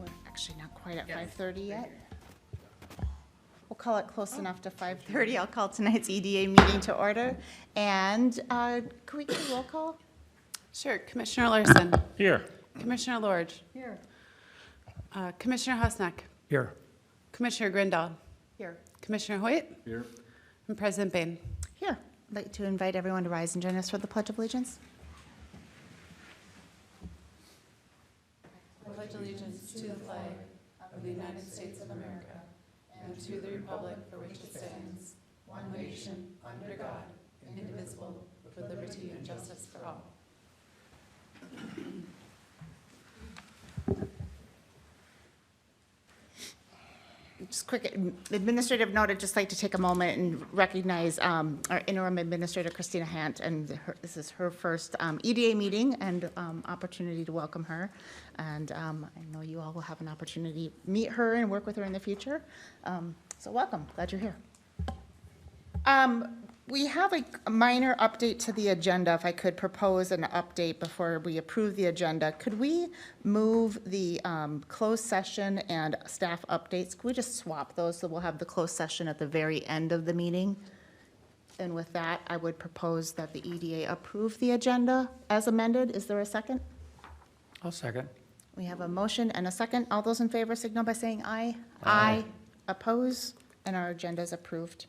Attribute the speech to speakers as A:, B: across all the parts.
A: We're actually not quite at 5:30 yet. We'll call it close enough to 5:30. I'll call tonight's EDA meeting to order. And could we get a roll call?
B: Sure. Commissioner Larson.
C: Here.
B: Commissioner Lorge.
A: Here.
B: Commissioner Husnack.
C: Here.
B: Commissioner Grindal.
A: Here.
B: Commissioner Hoyt.
C: Here.
B: And President Bain.
A: Here. I'd like to invite everyone to rise and join us for the Pledge of Allegiance.
B: I pledge allegiance to the flag of the United States of America and to the republic for which it stands, one nation, under God, indivisible, with liberty and justice for all.
A: Just quick administrative note, I'd just like to take a moment and recognize our interim administrator, Christina Hant, and this is her first EDA meeting and opportunity to welcome her. And I know you all will have an opportunity to meet her and work with her in the future. So welcome, glad you're here. We have a minor update to the agenda. If I could propose an update before we approve the agenda, could we move the closed session and staff updates? Could we just swap those so we'll have the closed session at the very end of the meeting? And with that, I would propose that the EDA approve the agenda as amended. Is there a second?
C: I'll second.
A: We have a motion and a second. All those in favor signal by saying aye.
C: Aye.
A: Oppose, and our agenda is approved.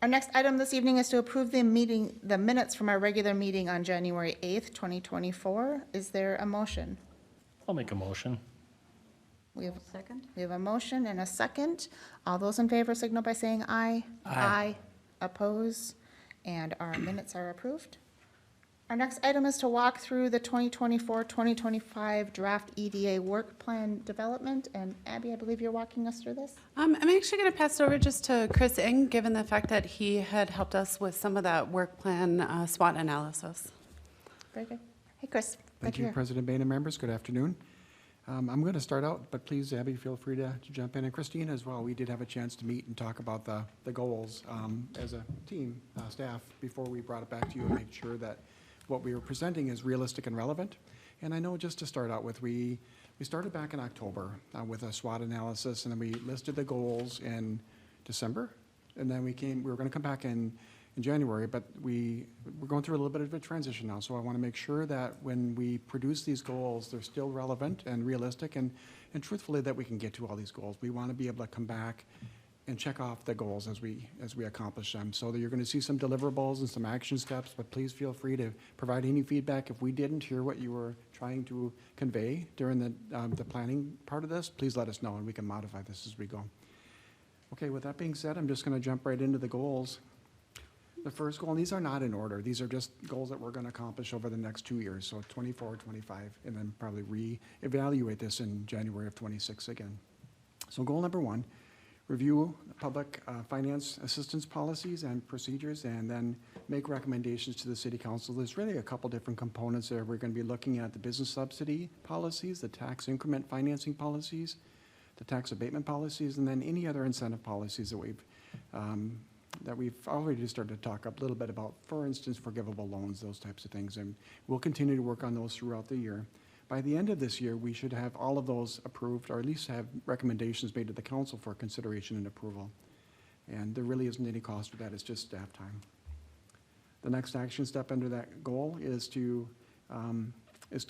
A: Our next item this evening is to approve the minutes from our regular meeting on January 8th, 2024. Is there a motion?
C: I'll make a motion.
A: We have a motion and a second. All those in favor signal by saying aye.
C: Aye.
A: Oppose, and our minutes are approved. Our next item is to walk through the 2024-2025 draft EDA work plan development. And Abby, I believe you're walking us through this?
B: I'm actually going to pass it over just to Chris Ng, given the fact that he had helped us with some of that work plan SWOT analysis.
A: Very good. Hey, Chris.
D: Thank you, President Bain and members. Good afternoon. I'm going to start out, but please, Abby, feel free to jump in. And Christina as well. We did have a chance to meet and talk about the goals as a team, staff, before we brought it back to you and make sure that what we were presenting is realistic and relevant. And I know just to start out with, we started back in October with a SWOT analysis, and then we listed the goals in December. And then we were going to come back in January, but we're going through a little bit of a transition now. So I want to make sure that when we produce these goals, they're still relevant and realistic, and truthfully that we can get to all these goals. We want to be able to come back and check off the goals as we accomplish them. So that you're going to see some deliverables and some action steps, but please feel free to provide any feedback. If we didn't hear what you were trying to convey during the planning part of this, please let us know and we can modify this as we go. Okay, with that being said, I'm just going to jump right into the goals. The first goal, and these are not in order, these are just goals that we're going to accomplish over the next 2 years, so 24, 25, and then probably re-evaluate this in January of 26 again. So goal number 1, review public finance assistance policies and procedures, and then make recommendations to the City Council. There's really a couple different components there. We're going to be looking at the business subsidy policies, the tax increment financing policies, the tax abatement policies, and then any other incentive policies that we've already started to talk a little bit about, for instance, forgivable loans, those types of things. And we'll continue to work on those throughout the year. By the end of this year, we should have all of those approved, or at least have recommendations made to the council for consideration and approval. And there really isn't any cost for that, it's just staff time. The next action step under that goal is to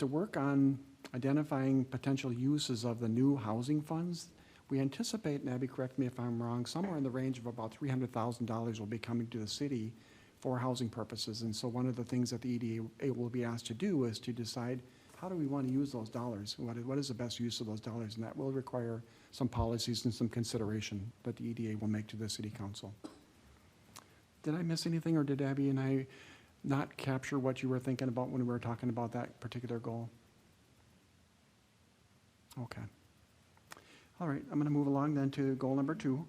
D: work on identifying potential uses of the new housing funds. We anticipate, and Abby, correct me if I'm wrong, somewhere in the range of about $300,000 will be coming to the city for housing purposes. And so one of the things that the EDA will be asked to do is to decide, how do we want to use those dollars? What is the best use of those dollars? And that will require some policies and some consideration that the EDA will make to the City Council. Did I miss anything, or did Abby and I not capture what you were thinking about when we were talking about that particular goal? Okay. All right, I'm going to move along then to goal number 2.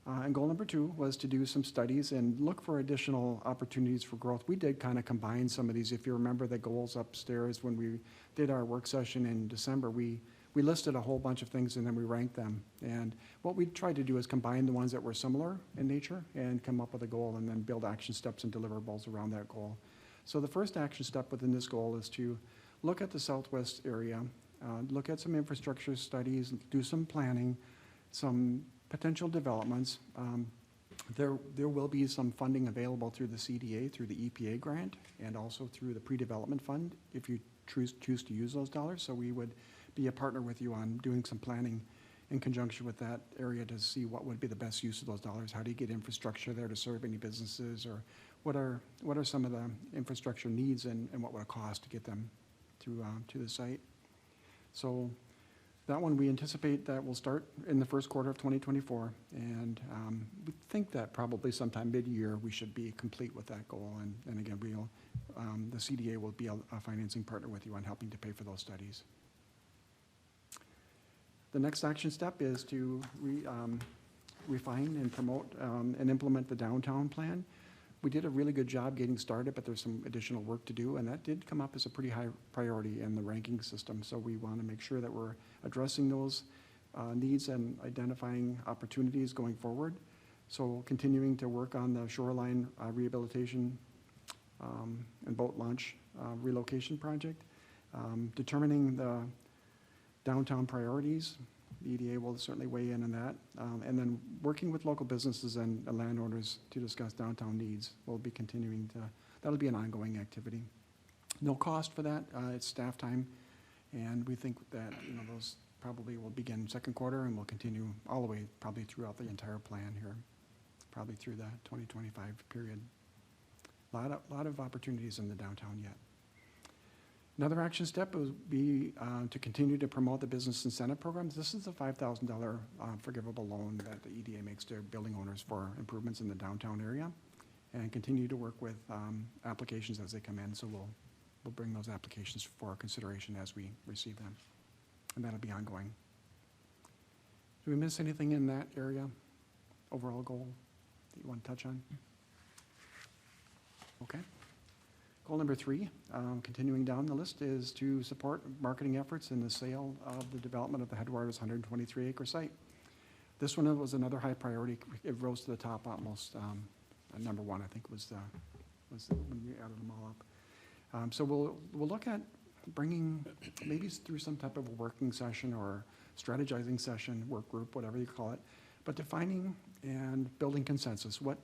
D: And goal number 2 was to do some studies and look for additional opportunities for growth. We did kind of combine some of these. If you remember the goals upstairs when we did our work session in December, we listed a whole bunch of things and then we ranked them. And what we tried to do is combine the ones that were similar in nature and come up with a goal and then build action steps and deliverables around that goal. So the first action step within this goal is to look at the Southwest area look at some infrastructure studies, do some planning, some potential developments. There will be some funding available through the CDA, through the EPA grant, and also through the pre-development fund if you choose to use those dollars. So we would be a partner with you on doing some planning in conjunction with that area to see what would be the best use of those dollars. How do you get infrastructure there to serve any businesses, or what are some of the infrastructure needs, and what would it cost to get them to the site? So that one, we anticipate that will start in the first quarter of 2024, and we think that probably sometime mid-year we should be complete with that goal. And again, the CDA will be a financing partner with you on helping to pay for those studies. The next action step is to refine and promote and implement the downtown plan. We did a really good job getting started, but there's some additional work to do, and that did come up as a pretty high priority in the ranking system. So we want to make sure that we're addressing those needs and identifying opportunities going forward. So continuing to work on the shoreline rehabilitation and boat launch relocation project, determining the downtown priorities. The EDA will certainly weigh in on that. And then working with local businesses and landowners to discuss downtown needs. We'll be continuing to, that'll be an ongoing activity. No cost for that, it's staff time. And we think that, those probably will begin second quarter and will continue all the way probably throughout the entire plan here, probably through the 2025 period. A lot of opportunities in the downtown yet. Another action step would be to continue to promote the business incentive programs. This is a $5,000 forgivable loan that the EDA makes to building owners for improvements in the downtown area, and continue to work with applications as they come in. So we'll bring those applications for consideration as we receive them, and that'll be ongoing. Do we miss anything in that area, overall goal, that you want to touch on? Okay. Goal number 3, continuing down the list, is to support marketing efforts in the sale of the development of the Headwaters 123-acre site. This one was another high priority. It rose to the top almost. Number 1, I think, was when we added them all up. So we'll look at bringing, maybe through some type of a working session or strategizing session, work group, whatever you call it, but defining and building consensus. What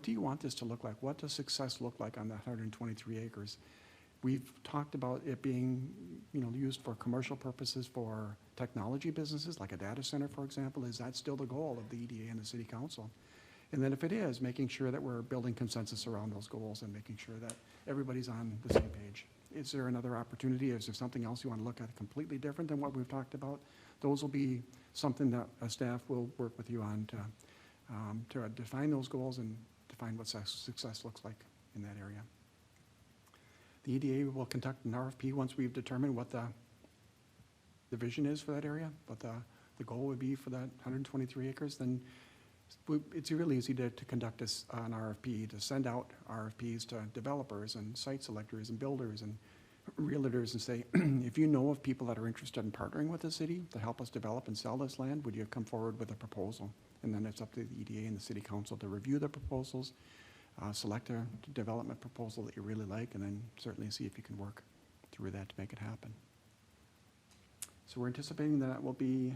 D: do you want this to look like? What does success look like on that 123 acres? We've talked about it being, used for commercial purposes for technology businesses, like a data center, for example. Is that still the goal of the EDA and the City Council? And then if it is, making sure that we're building consensus around those goals and making sure that everybody's on the same page. Is there another opportunity? Is there something else you want to look at completely different than what we've talked about? Those will be something that staff will work with you on to define those goals and define what success looks like in that area. The EDA will conduct an RFP once we've determined what the vision is for that area, what the goal would be for that 123 acres. Then it's really easy to conduct an RFP, to send out RFPs to developers and site selectors and builders and realtors and say, if you know of people that are interested in partnering with the city to help us develop and sell this land, would you come forward with a proposal? And then it's up to the EDA and the City Council to review the proposals, select a development proposal that you really like, and then certainly see if you can work through that to make it happen. So we're anticipating that will be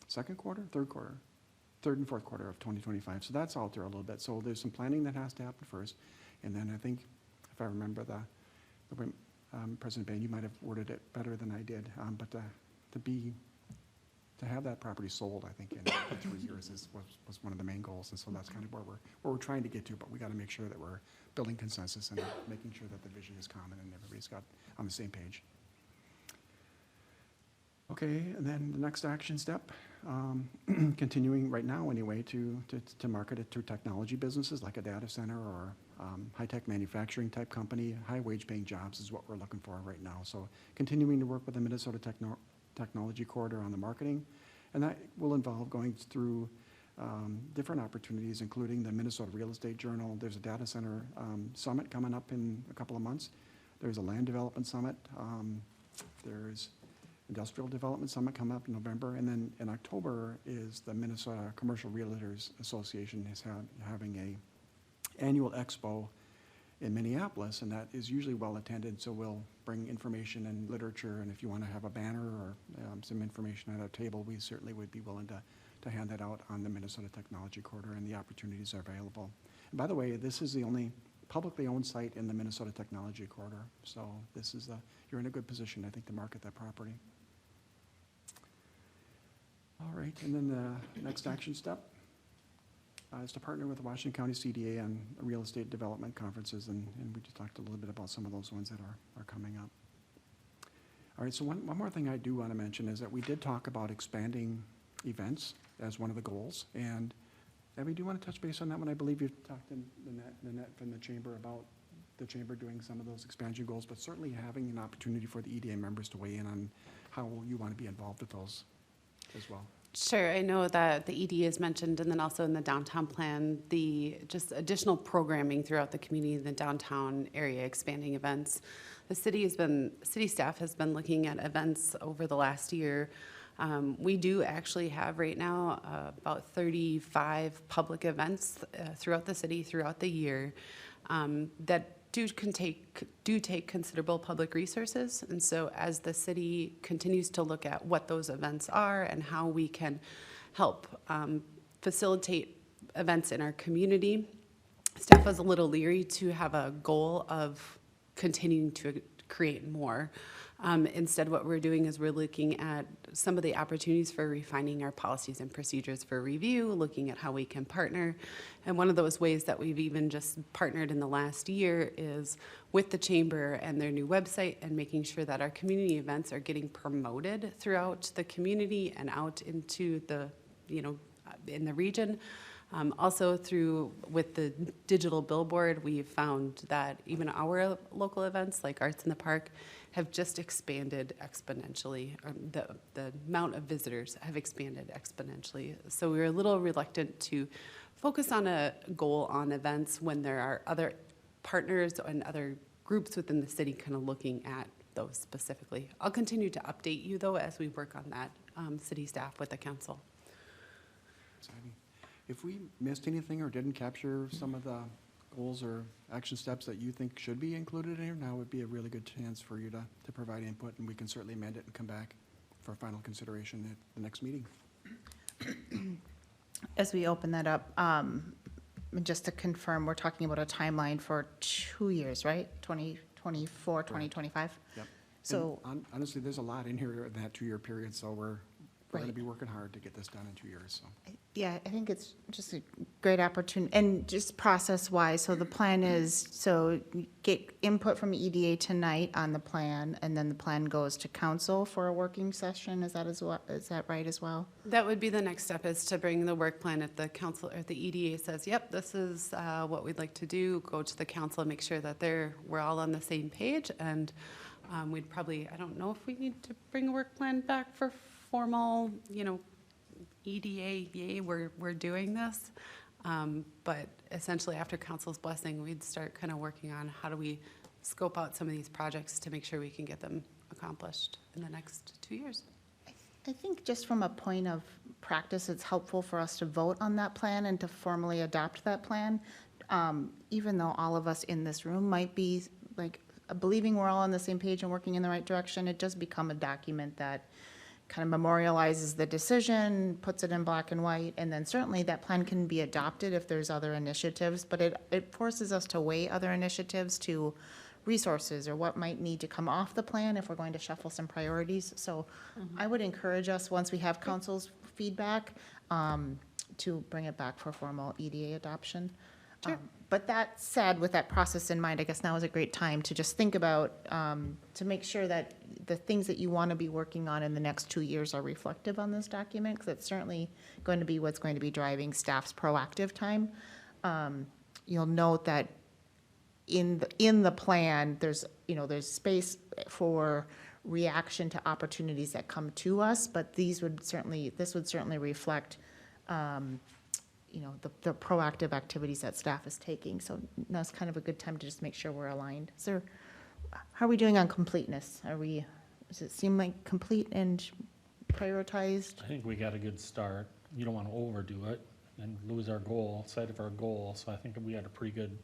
D: second quarter, third and fourth quarter of 2025. So that's out there a little bit. So there's some planning that has to happen first. And then I think, if I remember President Bain, you might have worded it better than I did, but to have that property sold, I think, in 3 years was one of the main goals. And so that's kind of where we're trying to get to, but we got to make sure that we're building consensus and making sure that the vision is common and everybody's got on the same page. Okay, and then the next action step, continuing right now anyway to market it to technology businesses like a data center or high-tech manufacturing type company. High wage paying jobs is what we're looking for right now. So continuing to work with the Minnesota Technology Corridor on the marketing, and that will involve going through different opportunities, including the Minnesota Real Estate Journal. There's a data center summit coming up in a couple of months. There's a land development summit. There's Industrial Development Summit coming up in November, and then in October is the Minnesota Commercial Realtors Association is having a annual expo in Minneapolis, and that is usually well attended, so we'll bring information and literature, and if you want to have a banner or some information at a table, we certainly would be willing to hand that out on the Minnesota Technology Corridor, and the opportunities are available. And by the way, this is the only publicly owned site in the Minnesota Technology Corridor, so this is you're in a good position, I think, to market that property. All right, and then the next action step is to partner with the Washington County CDA on real estate development conferences, and we just talked a little bit about some of those ones that are coming up. All right, so one more thing I do want to mention is that we did talk about expanding events as one of the goals, and Abby, do you want to touch base on that one? I believe you've talked to Nanette from the chamber about the chamber doing some of those expansion goals, but certainly having an opportunity for the EDA members to weigh in on how you want to be involved with those as well.
B: Sure, I know that the EDA is mentioned, and then also in the downtown plan, the just additional programming throughout the community, the downtown area, expanding events. The city staff has been looking at events over the last year. We do actually have right now about 35 public events throughout the city throughout the year that do take considerable public resources. And so as the city continues to look at what those events are and how we can help facilitate events in our community, staff was a little leery to have a goal of continuing to create more. Instead, what we're doing is we're looking at some of the opportunities for refining our policies and procedures for review, looking at how we can partner. And one of those ways that we've even just partnered in the last year is with the chamber and their new website, and making sure that our community events are getting promoted throughout the community and out into the, in the region. Also with the digital billboard, we've found that even our local events like Arts in the Park have just expanded exponentially. The amount of visitors have expanded exponentially. So we were a little reluctant to focus on a goal on events when there are other partners and other groups within the city kind of looking at those specifically. I'll continue to update you though as we work on that, city staff with the council.
D: Exciting. If we missed anything or didn't capture some of the goals or action steps that you think should be included in here, now would be a really good chance for you to provide input, and we can certainly amend it and come back for final consideration at the next meeting.
A: As we open that up, just to confirm, we're talking about a timeline for 2 years, right? 2024, 2025?
D: Yep.
A: So,
D: And honestly, there's a lot in here in that 2-year period, so we're going to
A: Right.
D: be working hard to get this done in 2 years, so.
A: yeah, I think it's just a great opportunity, and just process-wise, so the plan is, so you get input from EDA tonight on the plan, and then the plan goes to council for a working session, is that right as well?
B: That would be the next step, is to bring the work plan at the council, or the EDA says, yep, this is what we'd like to do, go to the council and make sure that we're all on the same page, and we'd probably, I don't know if we need to bring a work plan back for formal, EDA, yay, we're doing this. But essentially after council's blessing, we'd start kind of working on how do we scope out some of these projects to make sure we can get them accomplished in the next 2 years.
A: I think just from a point of practice, it's helpful for us to vote on that plan and to formally adopt that plan. Even though all of us in this room might be like believing we're all on the same page and working in the right direction, it does become a document that kind of memorializes the decision, puts it in black and white, and then certainly that plan can be adopted if there's other initiatives, but it forces us to weigh other initiatives to resources or what might need to come off the plan if we're going to shuffle some priorities. So I would encourage us, once we have council's feedback, to bring it back for formal EDA adoption.
B: Sure.
A: But that said, with that process in mind, I guess now is a great time to just think about, to make sure that the things that you want to be working on in the next 2 years are reflective on this document, because it's certainly going to be what's going to be driving staff's proactive time. You'll note that in the plan, there's space for reaction to opportunities that come to us, but this would certainly reflect the proactive activities that staff is taking. So now's kind of a good time to just make sure we're aligned. So how are we doing on completeness? Does it seem like complete and prioritized?
C: I think we got a good start. You don't want to overdo it and lose our goal, sight of our goal. So I think we had a pretty good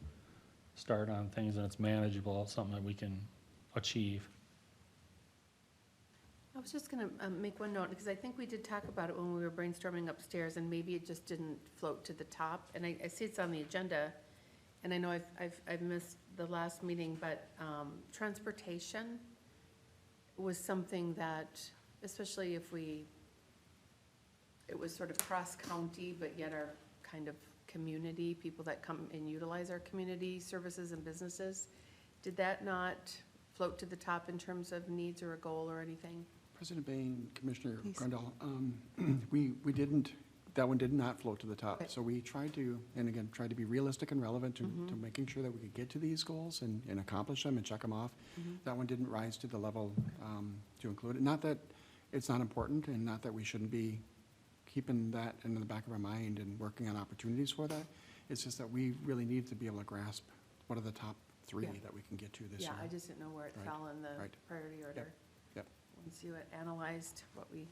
C: start on things and it's manageable, something that we can achieve.
B: I was just gonna make one note, because I think we did talk about it when we were brainstorming upstairs, and maybe it just didn't float to the top, and I see it's on the agenda, and I know I've missed the last meeting, but transportation was something that, especially if it was sort of cross-county, but yet our kind of community, people that come and utilize our community services and businesses, did that not float to the top in terms of needs or a goal or anything?
D: President Bain, Commissioner
A: Please.
D: Grundle, we didn't, that one did not float to the top.
A: Right.
D: So we tried to, and again, tried to be realistic and relevant to making sure that we could get to these goals and accomplish them and check them off. That one didn't rise to the level to include it. Not that it's not important, and not that we shouldn't be keeping that in the back of our mind and working on opportunities for that. It's just that we really need to be able to grasp what are the top three
B: Yeah.
D: that we can get to this year.
B: Yeah, I just didn't know where it
D: Right,
B: fell in the
D: right.
B: priority order.
D: Yep.
B: Once you had analyzed what we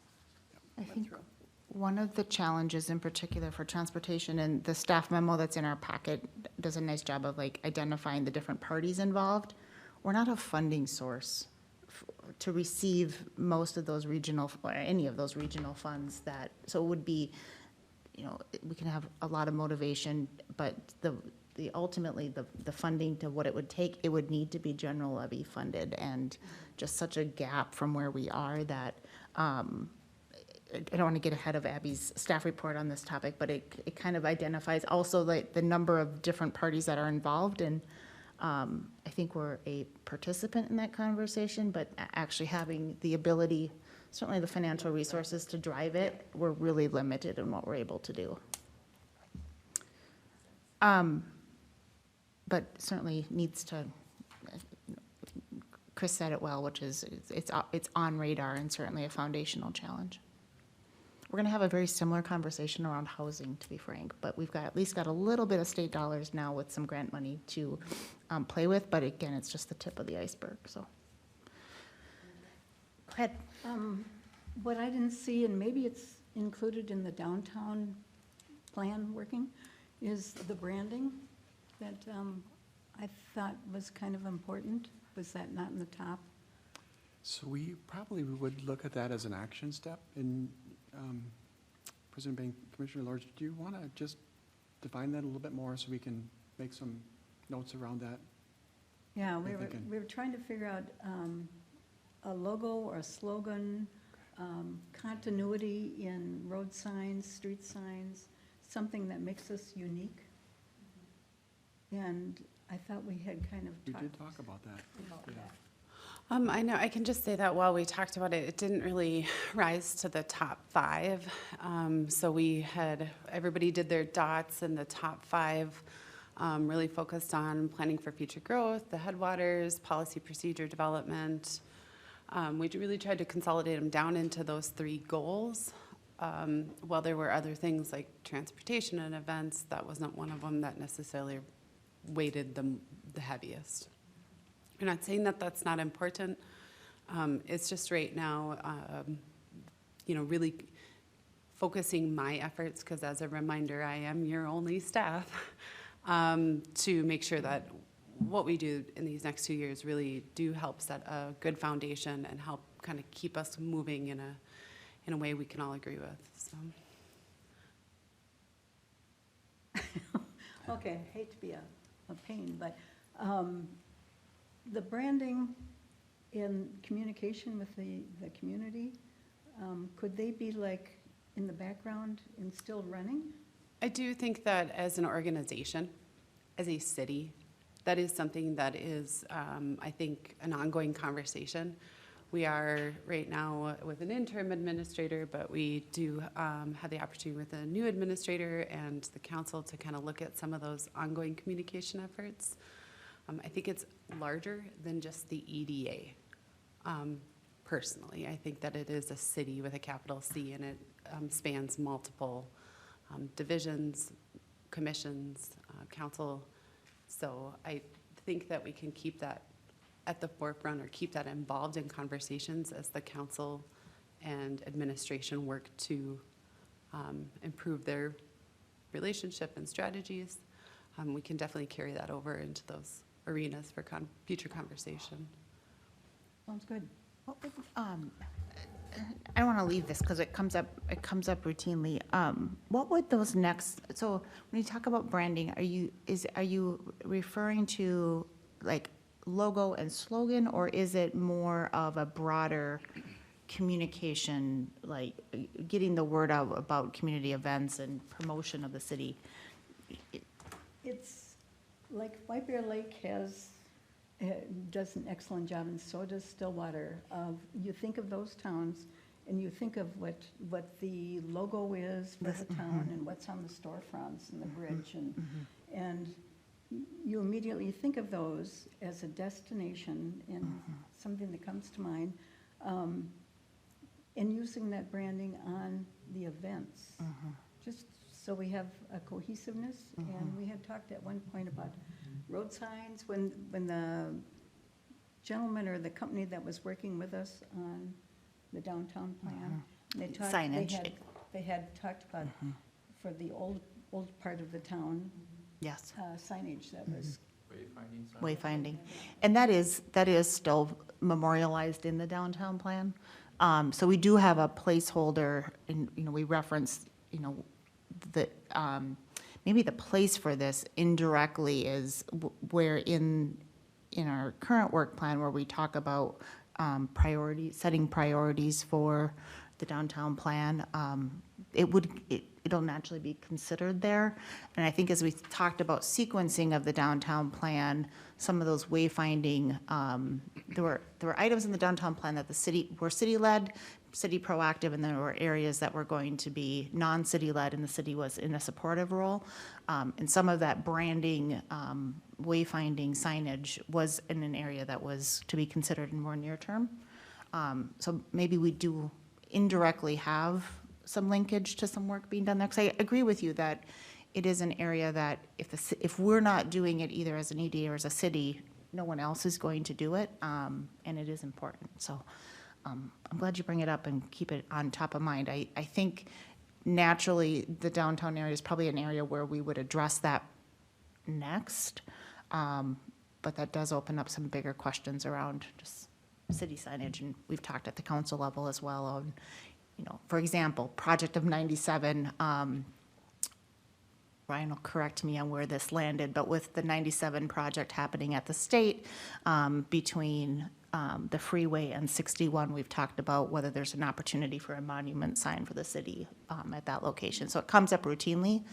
A: I
B: went
A: think
B: through.
A: one of the challenges in particular for transportation, and the staff memo that's in our packet does a nice job of like identifying the different parties involved. We're not a funding source to receive most of those regional, or any of those regional funds that, so it would be, you know, we can have a lot of motivation, but ultimately, the funding to what it would take, it would need to be general levy funded, and just such a gap from where we are that, I don't want to get ahead of Abby's staff report on this topic, but it kind of identifies also like the number of different parties that are involved, and I think we're a participant in that conversation, but actually having the ability, certainly the financial resources to drive it, we're really limited in what we're able to do. But certainly needs to, Chris said it well, which is it's on radar and certainly a foundational challenge. We're going to have a very similar conversation around housing, to be frank, but we've got at least got a little bit of state dollars now with some grant money to play with, but again, it's just the tip of the iceberg, so. Go ahead.
E: What I didn't see, and maybe it's included in the downtown plan working, is the branding that I thought was kind of important. Was that not in the top?
D: So we probably would look at that as an action step. And President Bain, Commissioner Lords, do you want to just define that a little bit more so we can make some notes around that?
E: Yeah,
D: What are you thinking?
E: we were trying to figure out a logo or a slogan, continuity in road signs, street signs, something that makes us unique. And I thought we had kind of
D: We
E: talked
D: did talk about that.
E: about
D: Yeah.
E: that.
B: I know, I can just say that while we talked about it, it didn't really rise to the top 5. So everybody did their dots, and the top 5 really focused on planning for future growth, the headwaters, policy procedure development. We really tried to consolidate them down into those 3 goals. While there were other things like transportation and events, that wasn't one of them that necessarily weighted the heaviest. I'm not saying that that's not important. It's just right now, really focusing my efforts, because as a reminder, I am your only staff, to make sure that what we do in these next 2 years really do help set a good foundation and help kind of keep us moving in a way we can all agree with. So.
E: Okay, I hate to be a pain, but the branding in communication with the community, could they be like in the background and still running?
B: I do think that as an organization, as a city, that is something that is, I think, an ongoing conversation. We are right now with an interim administrator, but we do have the opportunity with a new administrator and the council to kind of look at some of those ongoing communication efforts. I think it's larger than just the EDA. Personally, I think that it is a city with a capital C, and it spans multiple divisions, commissions, council. So I think that we can keep that at the forefront, or keep that involved in conversations as the council and administration work to improve their relationship and strategies. We can definitely carry that over into those arenas for future conversation.
E: Sounds good.
A: What would, I don't want to leave this because it comes up routinely. What would those next, so when you talk about branding, are you referring to like logo and slogan, or is it more of a broader communication, like getting the word out about community events and promotion of the city?
E: It's like White Bear Lake does an excellent job, and so does Stillwater. You think of those towns, and you think of what the logo is for the town, and what's on the storefronts and the bridge, and you immediately think of those as a destination and something that comes to mind, and using that branding on the events. Just so we have a cohesiveness, and we had talked at one point about road signs, when the gentleman or the company that was working with us on the downtown plan, they talked,
A: Signage.
E: they had talked about for the old part of the town,
A: Yes,
E: signage that was.
A: wayfinding. And that is still memorialized in the downtown plan. So we do have a placeholder, and, we reference, the, maybe the place for this indirectly is where in our current work plan, where we talk about setting priorities for the downtown plan, it'll naturally be considered there. And I think as we talked about sequencing of the downtown plan, some of those wayfinding, there were items in the downtown plan that were city-led, city proactive, and there were areas that were going to be non-city-led, and the city was in a supportive role. And some of that branding, wayfinding signage was in an area that was to be considered in more near term. So maybe we do indirectly have some linkage to some work being done there. Because I agree with you that it is an area that if we're not doing it either as an EDA or as a city, no one else is going to do it, and it is important. So I'm glad you bring it up and keep it on top of mind. I think naturally the downtown area is probably an area where we would address that next, but that does open up some bigger questions around just city signage, and we've talked at the council level as well on, for example, Project of 97, Ryan will correct me on where this landed, but with the 97 project happening at the state, between the freeway and 61, we've talked about whether there's an opportunity for a monument sign for the city at that location. So it comes up routinely.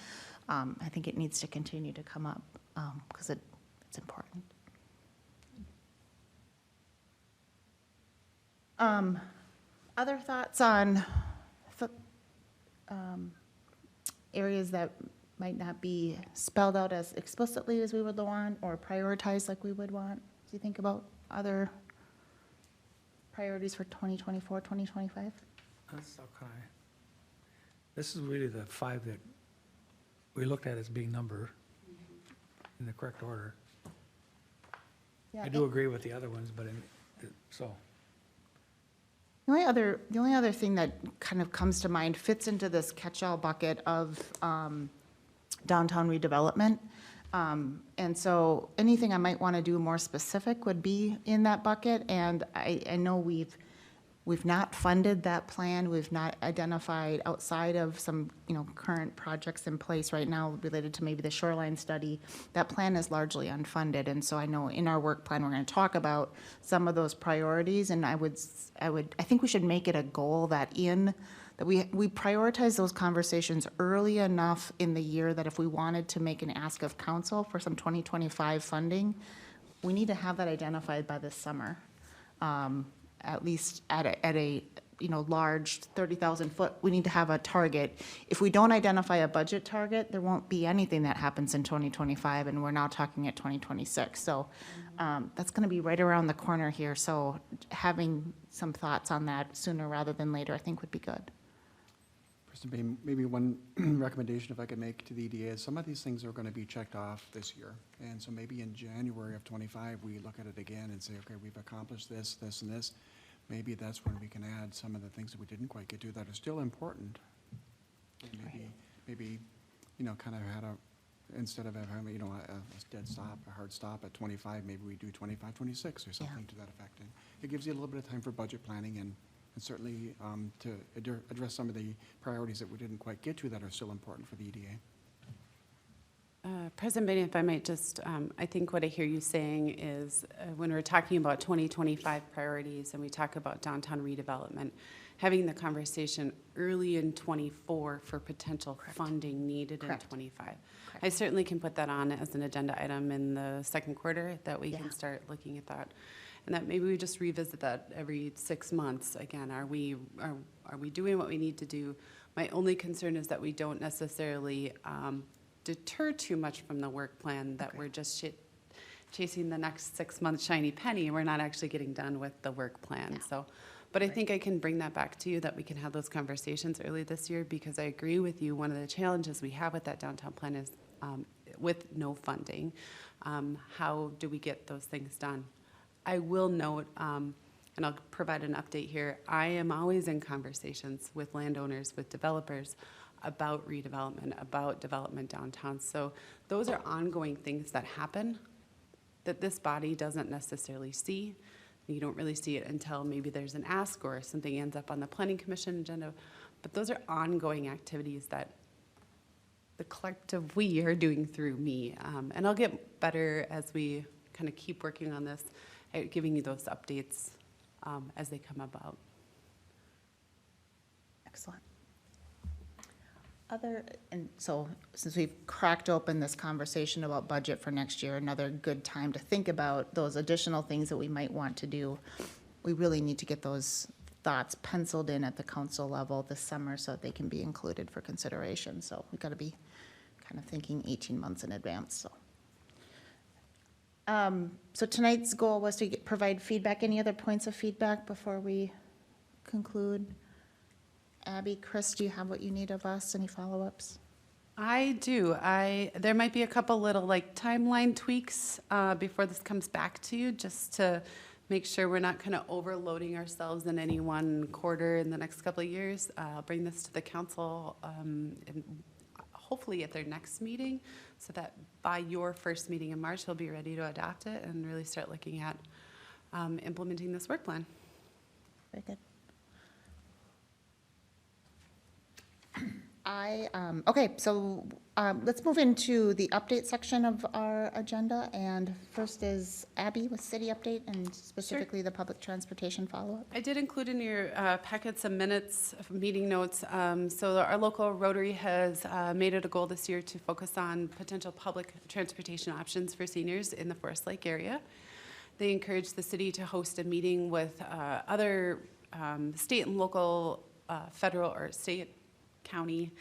A: I think it needs to continue to come up because it's important. Other thoughts on areas that might not be spelled out as explicitly as we would want or prioritized like we would want? Do you think about other priorities for 2024, 2025?
F: That's okay. This is really the 5 that we looked at as being numbered in the correct order.
A: Yeah,
F: I do agree with the other ones, but so.
A: The only other thing that kind of comes to mind fits into this catch-all bucket of downtown redevelopment. And so anything I might want to do more specific would be in that bucket. And I know we've not funded that plan. We've not identified outside of some, current projects in place right now related to maybe the shoreline study. That plan is largely unfunded. And so I know in our work plan, we're going to talk about some of those priorities. And I think we should make it a goal that we prioritize those conversations early enough in the year that if we wanted to make an ask of council for some 2025 funding, we need to have that identified by this summer. At least at a large 30,000 foot, we need to have a target. If we don't identify a budget target, there won't be anything that happens in 2025, and we're now talking at 2026. So that's going to be right around the corner here. So having some thoughts on that sooner rather than later, I think would be good.
D: Kristen, maybe one recommendation if I could make to the EDA is some of these things are going to be checked off this year. And so maybe in January of 25, we look at it again and say, okay, we've accomplished this, this, and this. Maybe that's when we can add some of the things that we didn't quite get to that are still important. Maybe kind of had instead of having, a dead stop, a hard stop at 25, maybe we do 25, 26 or something to that effect. And it gives you a little bit of time for budget planning and certainly to address some of the priorities that we didn't quite get to that are still important for the EDA.
B: President Bennett, if I might just, I think what I hear you saying is when we're talking about 2025 priorities and we talk about downtown redevelopment, having the conversation early in 24 for potential funding needed
A: Correct.
B: in 25.
A: Correct.
B: I certainly can put that on as an agenda item in the second quarter, that we
A: Yeah.
B: can start looking at that. And that maybe we just revisit that every 6 months. Again, are we doing what we need to do? My only concern is that we don't necessarily deter too much from the work plan, that we're just chasing the next 6 months shiny penny, and we're not actually getting done with the work plan.
A: Yeah.
B: So, but I think I can bring that back to you, that we can have those conversations early this year, because I agree with you. One of the challenges we have with that downtown plan is with no funding, how do we get those things done? I will note, and I'll provide an update here, I am always in conversations with landowners, with developers, about redevelopment, about development downtown. So those are ongoing things that happen that this body doesn't necessarily see. You don't really see it until maybe there's an ask or something ends up on the planning commission agenda. But those are ongoing activities that the collective we are doing through me. And I'll get better as we kind of keep working on this, at giving you those updates as they come about.
A: Excellent. And so since we've cracked open this conversation about budget for next year, another good time to think about those additional things that we might want to do. We really need to get those thoughts penciled in at the council level this summer so that they can be included for consideration. So we've got to be kind of thinking 18 months in advance, so tonight's goal was to provide feedback. Any other points of feedback before we conclude? Abby, Chris, do you have what you need of us? Any follow-ups?
B: I do. There might be a couple little timeline tweaks before this comes back to you, just to make sure we're not kind of overloading ourselves in any one quarter in the next couple of years. I'll bring this to the council and hopefully at their next meeting, so that by your first meeting in March, we'll be ready to adopt it and really start looking at implementing this work plan.
A: Very good. Okay, so let's move into the update section of our agenda. And first is Abby with city update and specifically the public transportation follow-up.
B: I did include in your packet some minutes, meeting notes. So our local Rotary has made it a goal this year to focus on potential public transportation options for seniors in the Forest Lake area. They encouraged the city to host a meeting with other state and local, federal or state, county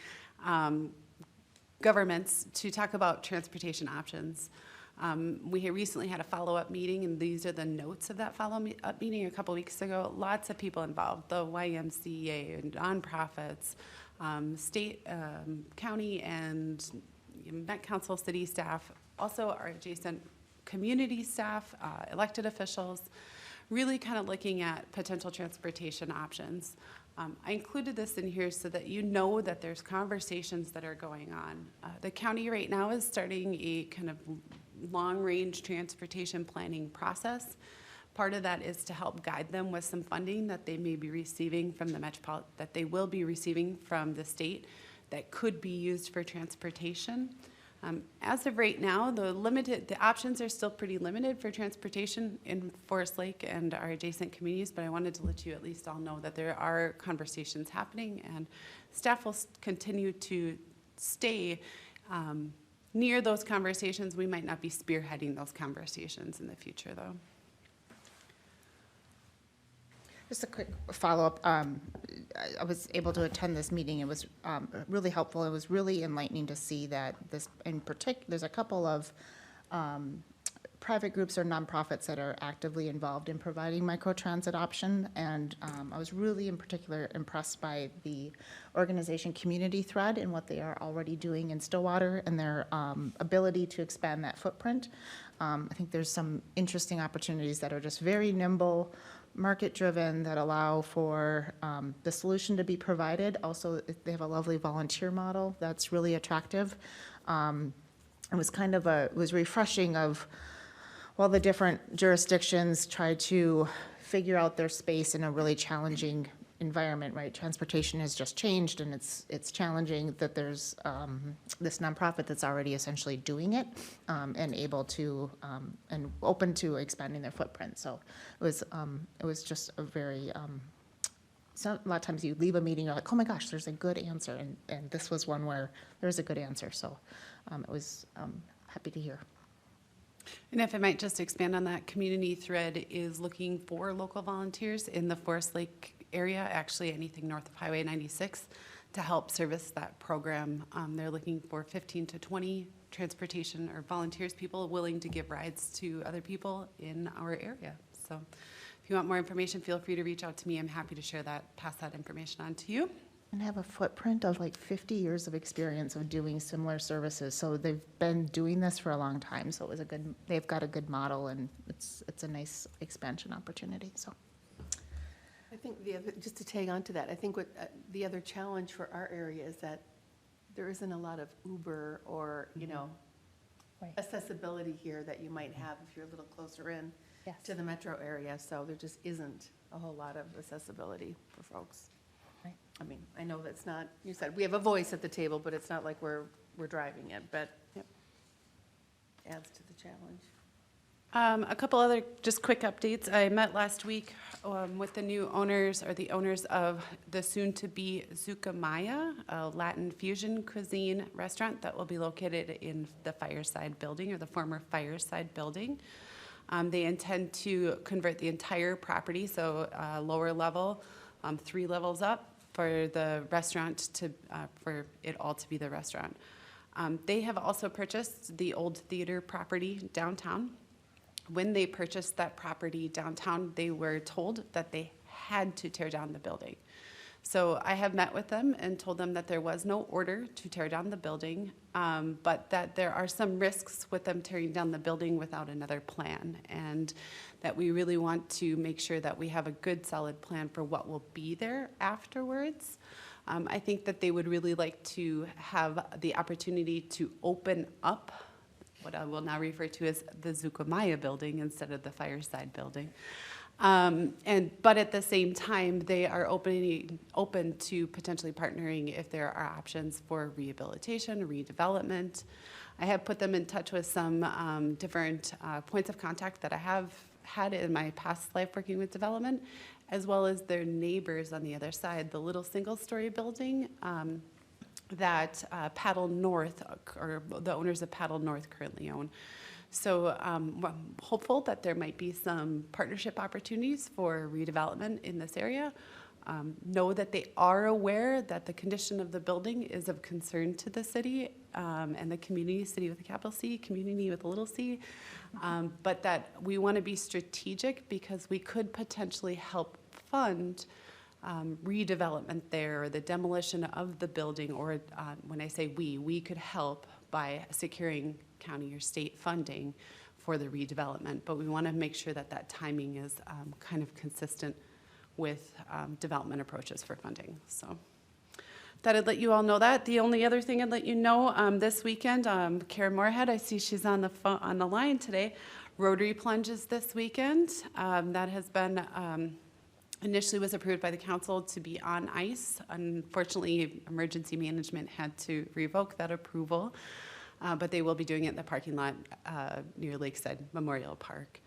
B: governments to talk about transportation options. We recently had a follow-up meeting, and these are the notes of that follow-up meeting a couple weeks ago. Lots of people involved, the YMCA and nonprofits, state, county, and Met Council city staff, also our adjacent community staff, elected officials, really kind of looking at potential transportation options. I included this in here so that you know that there's conversations that are going on. The county right now is starting a kind of long-range transportation planning process. Part of that is to help guide them with some funding that they may be receiving from the that they will be receiving from the state that could be used for transportation. As of right now, the options are still pretty limited for transportation in Forest Lake and our adjacent communities, but I wanted to let you at least all know that there are conversations happening, and staff will continue to stay near those conversations. We might not be spearheading those conversations in the future, though.
A: Just a quick follow-up. I was able to attend this meeting. It was really helpful. It was really enlightening to see that this, in particular, there's a couple of private groups or nonprofits that are actively involved in providing microtransit option. And I was really, in particular, impressed by the organization Community Thread and what they are already doing in Stillwater and their ability to expand that footprint. I think there's some interesting opportunities that are just very nimble, market-driven, that allow for the solution to be provided. Also, they have a lovely volunteer model that's really attractive. it was kind of it was refreshing of, while the different jurisdictions try to figure out their space in a really challenging environment, right? Transportation has just changed, and it's challenging that there's this nonprofit that's already essentially doing it, and able to, and open to expanding their footprint. So it was just a very, so a lot of times you leave a meeting, you're like, oh my gosh, there's a good answer, and this was one where there was a good answer. So it was happy to hear.
B: And if I might just expand on that, Community Thread is looking for local volunteers in the Forest Lake area, actually anything north of Highway 96, to help service that program. They're looking for 15 to 20 transportation or volunteers, people willing to give rides to other people in our area. So if you want more information, feel free to reach out to me. I'm happy to share that, pass that information on to you.
A: And have a footprint of like 50 years of experience of doing similar services. So they've been doing this for a long time. So it was they've got a good model, and it's a nice expansion opportunity, so.
G: I think just to tag on to that, I think what the other challenge for our area is that there isn't a lot of Uber or,
A: Right.
G: accessibility here that you might have if you're a little closer in
A: Yes.
G: to the metro area. So there just isn't a whole lot of accessibility for folks.
A: Right.
G: I mean, I know that's not, you said, we have a voice at the table, but it's not like we're driving it, but
B: Yep.
G: adds to the challenge.
B: A couple other just quick updates. I met last week with the new owners, or the owners of the soon-to-be Zucamaya, a Latin fusion cuisine restaurant that will be located in the Fireside building, or the former Fireside building. They intend to convert the entire property, so lower level, 3 levels up, for the restaurant for it all to be the restaurant. They have also purchased the old theater property downtown. When they purchased that property downtown, they were told that they had to tear down the building. So I have met with them and told them that there was no order to tear down the building, but that there are some risks with them tearing down the building without another plan, and that we really want to make sure that we have a good, solid plan for what will be there afterwards. I think that they would really like to have the opportunity to open up what I will now refer to as the Zucamaya building instead of the Fireside building. But at the same time, they are open to potentially partnering if there are options for rehabilitation, redevelopment. I have put them in touch with some different points of contact that I have had in my past life working with development, as well as their neighbors on the other side, the little single-story building that Paddle North, or the owners of Paddle North, currently own. So I'm hopeful that there might be some partnership opportunities for redevelopment in this area. Know that they are aware that the condition of the building is of concern to the city and the community, city with a capital C, community with a little c, but that we want to be strategic because we could potentially help fund redevelopment there, or the demolition of the building, or when I say we could help by securing county or state funding for the redevelopment. But we want to make sure that that timing is kind of consistent with development approaches for funding. So thought I'd let you all know that. The only other thing I'd let you know, this weekend, Karen Moorhead, I see she's on the line today. Rotary plunges this weekend. That has been initially was approved by the council to be on ice. Unfortunately, emergency management had to revoke that approval, but they will be doing it in the parking lot near Lakeside Memorial Park.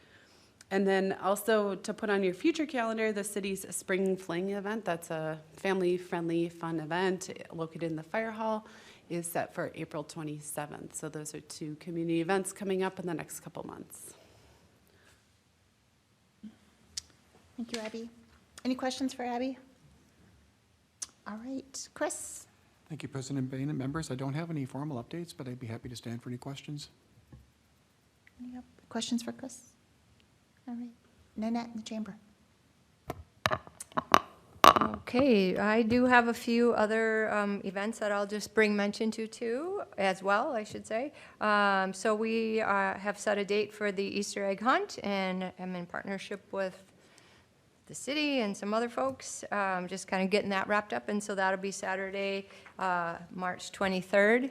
B: And then also to put on your future calendar, the city's Spring Fling event. That's a family-friendly, fun event located in the fire hall, is set for April 27th. So those are 2 community events coming up in the next couple months.
A: Thank you, Abby. Any questions for Abby? All right, Chris?
D: Thank you, President Bain and members. I don't have any formal updates, but I'd be happy to stand for any questions.
A: Any questions for Chris? All right, Nanette in the chamber.
H: Okay, I do have a few other events that I'll just bring mention to too, as well, I should say. So we have set a date for the Easter egg hunt, and I'm in partnership with the city and some other folks, just kind of getting that wrapped up. And so that'll be Saturday, March 23rd,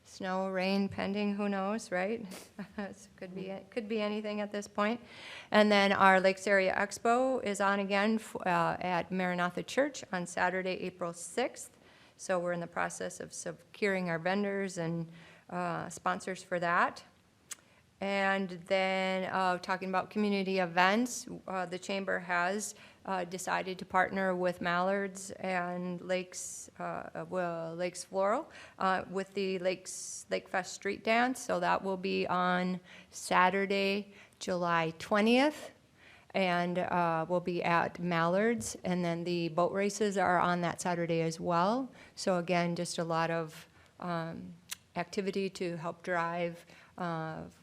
H: Snow, rain, pending, who knows, right? Could be anything at this point. And then our Lakes Area Expo is on again at Maranatha Church on Saturday, April 6th. So we're in the process of securing our vendors and sponsors for that. And then talking about community events, the chamber has decided to partner with Mallards and Lakes Floral with the Lake Fest Street Dance. So that will be on Saturday, July 20th, and we'll be at Mallards. And then the boat races are on that Saturday as well. So again, just a lot of activity to help drive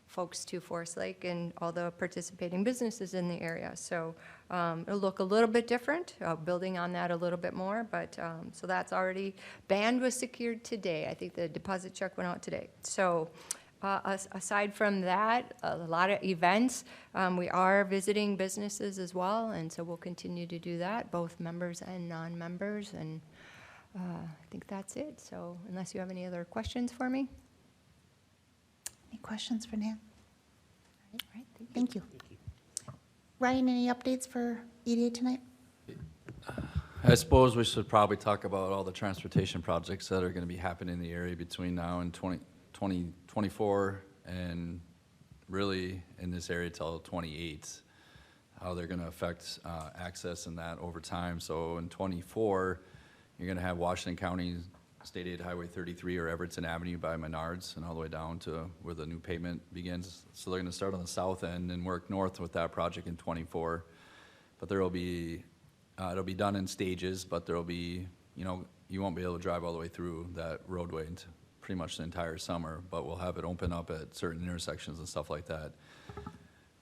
H: folks to Forest Lake and all the participating businesses in the area. So it'll look a little bit different, building on that a little bit more, but so that's already, band was secured today. I think the deposit check went out today. So aside from that, a lot of events. We are visiting businesses as well, and so we'll continue to do that, both members and non-members, and I think that's it. So unless you have any other questions for me?
A: Any questions for Nan? All right, thank you. Ryan, any updates for EDA tonight?
I: I suppose we should probably talk about all the transportation projects that are going to be happening in the area between now and 2024, and really in this area till 28, how they're going to affect access and that over time. So in 24, you're going to have Washington County State Aid Highway 33 or Everton Avenue by Menards and all the way down to where the new pavement begins. So they're going to start on the south end and work north with that project in 24. But there will be, it'll be done in stages, but there will be, you won't be able to drive all the way through that roadway into pretty much the entire summer, but we'll have it open up at certain intersections and stuff like that.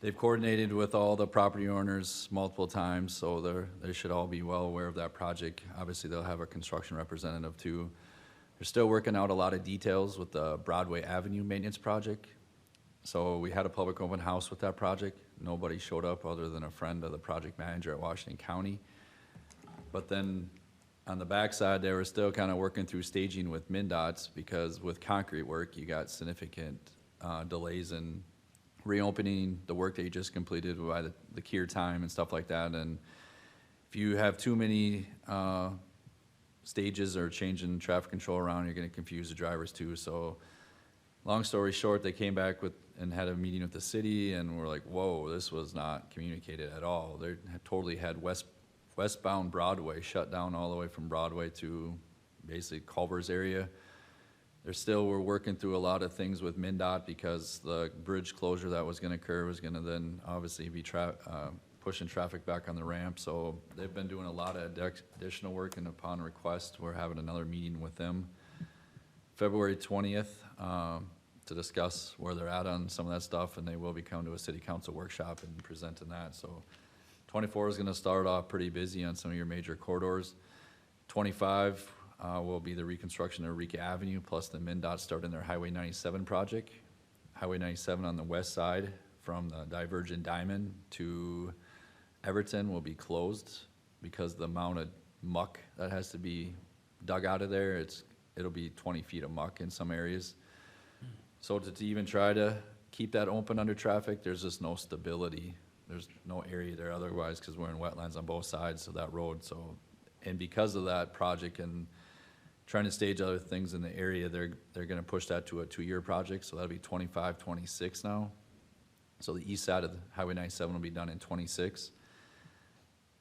I: They've coordinated with all the property owners multiple times, so they should all be well aware of that project. Obviously, they'll have a construction representative too. They're still working out a lot of details with the Broadway Avenue maintenance project. So we had a public open house with that project. Nobody showed up other than a friend of the project manager at Washington County. But then on the backside, they were still kind of working through staging with MnDOTs, because with concrete work, you got significant delays in reopening the work that you just completed by the cure time and stuff like that. And if you have too many stages or changing traffic control around, you're going to confuse the drivers too. So long story short, they came back and had a meeting with the city, and we're like, whoa, this was not communicated at all. They totally had westbound Broadway shut down all the way from Broadway to basically Culver's area. We're working through a lot of things with MnDOT, because the bridge closure that was going to occur was going to then obviously be pushing traffic back on the ramp. So they've been doing a lot of additional work, and upon request, we're having another meeting with them February 20th to discuss where they're at on some of that stuff, and they will be coming to a city council workshop and presenting that. So 24 is going to start off pretty busy on some of your major corridors. 25 will be the reconstruction of Eureka Avenue, plus the MnDOT starting their Highway 97 project. Highway 97 on the west side from the Divergent Diamond to Everton will be closed because the amount of muck that has to be dug out of there, it'll be 20 feet of muck in some areas. So to even try to keep that open under traffic, there's just no stability. There's no area there otherwise, because we're in wetlands on both sides of that road. So, and because of that project and trying to stage other things in the area, they're going to push that to a 2-year project. So that'll be 25, 26 now. So the east side of the Highway 97 will be done in 26.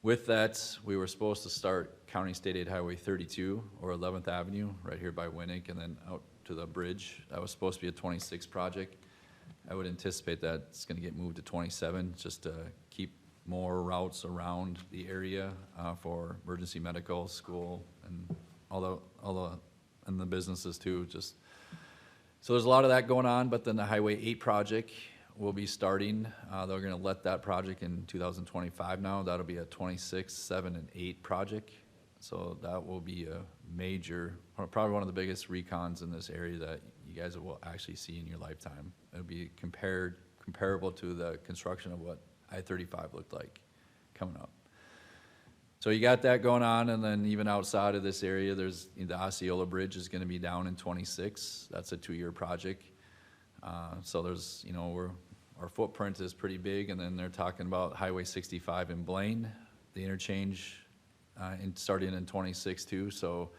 I: With that, we were supposed to start County State Aid Highway 32 or 11th Avenue right here by Winnick, and then out to the bridge. That was supposed to be a 26 project. I would anticipate that it's going to get moved to 27 just to keep more routes around the area for emergency medical, school, and and the businesses too. So there's a lot of that going on. But then the Highway 8 project will be starting. They're going to let that project in 2025 now. That'll be a 26, 7, and 8 project. So that will be a major, probably one of the biggest recons in this area that you guys will actually see in your lifetime. It'll be comparable to the construction of what I-35 looked like coming up. So you got that going on, and then even outside of this area, there's, the Osceola Bridge is gonna be down in '26. That's a 2-year project. So there's, our footprint is pretty big, and then they're talking about Highway 65 in Blaine, the interchange, starting in '26 too. So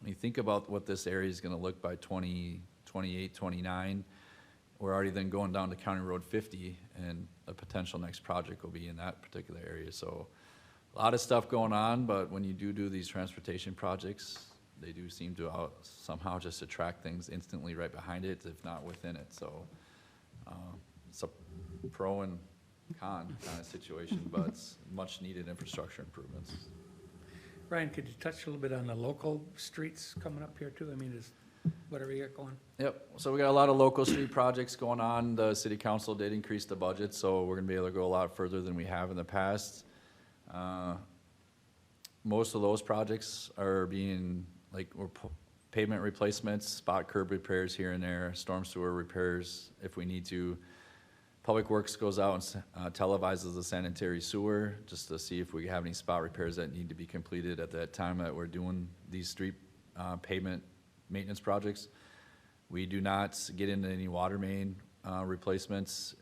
I: when you think about what this area is gonna look by 2028, '29, we're already then going down to County Road 50, and a potential next project will be in that particular area. So a lot of stuff going on, but when you do these transportation projects, they do seem to somehow just attract things instantly right behind it, if not within it. So it's a pro and con kind of situation, but it's much needed infrastructure improvements.
F: Ryan, could you touch a little bit on the local streets coming up here too? I mean, is whatever you got going?
I: Yep, so we got a lot of local street projects going on. The city council did increase the budget, so we're gonna be able to go a lot further than we have in the past. Most of those projects are being, pavement replacements, spot curb repairs here and there, storm sewer repairs if we need to. Public Works goes out and televises the sanitary sewer, just to see if we have any spot repairs that need to be completed at that time that we're doing these street pavement maintenance projects. We do not get into any water main replacements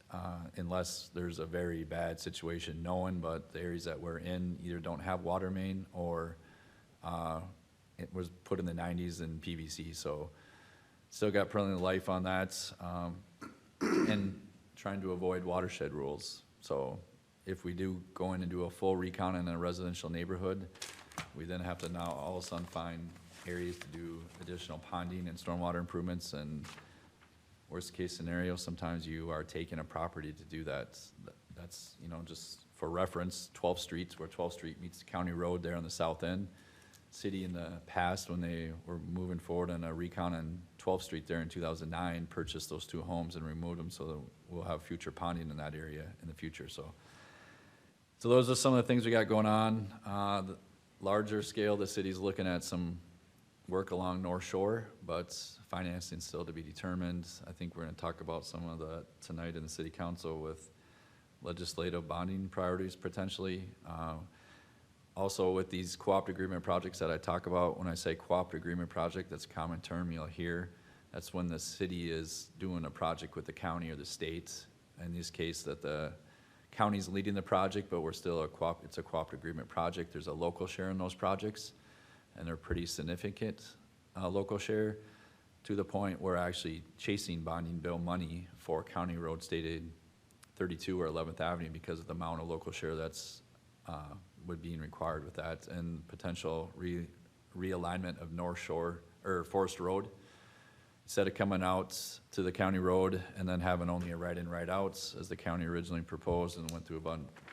I: unless there's a very bad situation known, but the areas that we're in either don't have water main or it was put in the 90s in PVC, so still got plenty of life on that. And trying to avoid watershed rules. So if we do go in and do a full recount in a residential neighborhood, we then have to now all of a sudden find areas to do additional ponding and stormwater improvements, and worst case scenario, sometimes you are taking a property to do that. That's, just for reference, 12th Street, where 12th Street meets County Road there on the south end. City in the past, when they were moving forward on a recount on 12th Street there in 2009, purchased those 2 homes and removed them, so that we'll have future ponding in that area in the future. So those are some of the things we got going on. The larger scale, the city's looking at some work along North Shore, but financing still to be determined. I think we're gonna talk about some of that tonight in the city council with legislative bonding priorities potentially. Also with these cooperative agreement projects that I talk about, when I say cooperative agreement project, that's a common term you'll hear. That's when the city is doing a project with the county or the state. In this case, that the county's leading the project, but we're still it's a cooperative agreement project. There's a local share in those projects, and they're pretty significant local share, to the point where actually chasing bonding bill money for County Road Stated 32 or 11th Avenue because of the amount of local share that's would be required with that, and potential realignment of North Shore or Forest Road. Instead of coming out to the county road and then having only a right-in, right-outs as the county originally proposed and went through a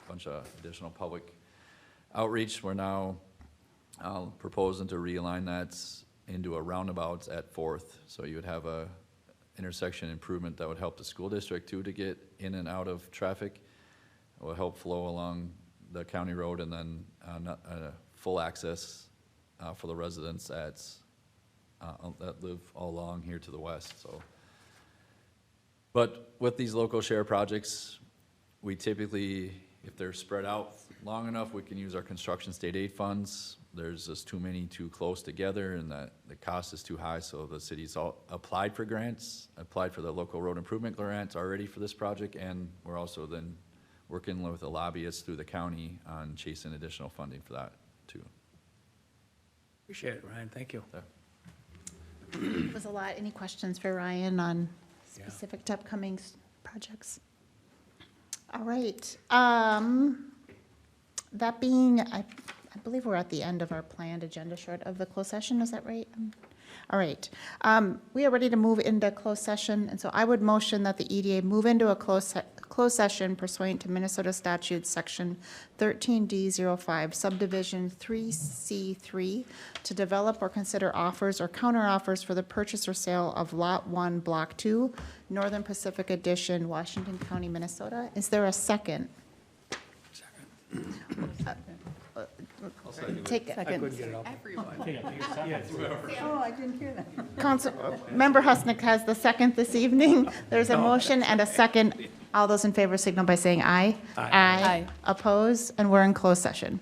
I: bunch of additional public outreach, we're now proposing to realign that into a roundabout at 4th. So you would have a intersection improvement that would help the school district too to get in and out of traffic. It will help flow along the county road, and then full access for the residents that live all along here to the west. So, but with these local share projects, we typically, if they're spread out long enough, we can use our construction state aid funds. There's just too many too close together, and that the cost is too high, so the city's all applied for grants, applied for the local road improvement grants already for this project, and we're also then working with the lobbyists through the county on chasing additional funding for that too.
F: Appreciate it, Ryan, thank you.
A: It was a lot. Any questions for Ryan on
F: Yeah.
A: specific to upcoming projects? All right. That being, I believe we're at the end of our planned agenda short of the closed session. Is that right? All right. We are ready to move into closed session, and so I would motion that the EDA move into a closed session pursuant to Minnesota Statutes, Section 13D05, Subdivision 3C3, to develop or consider offers or counteroffers for the purchase or sale of Lot 1, Block 2, Northern Pacific Edition, Washington County, Minnesota. Is there a second? Take it.
F: I couldn't get it off.
E: Oh, I didn't hear that.
A: Member Husnick has the second this evening. There's a motion and a second. All those in favor signal by saying aye.
F: Aye.
A: Aye. Oppose, and we're in closed session.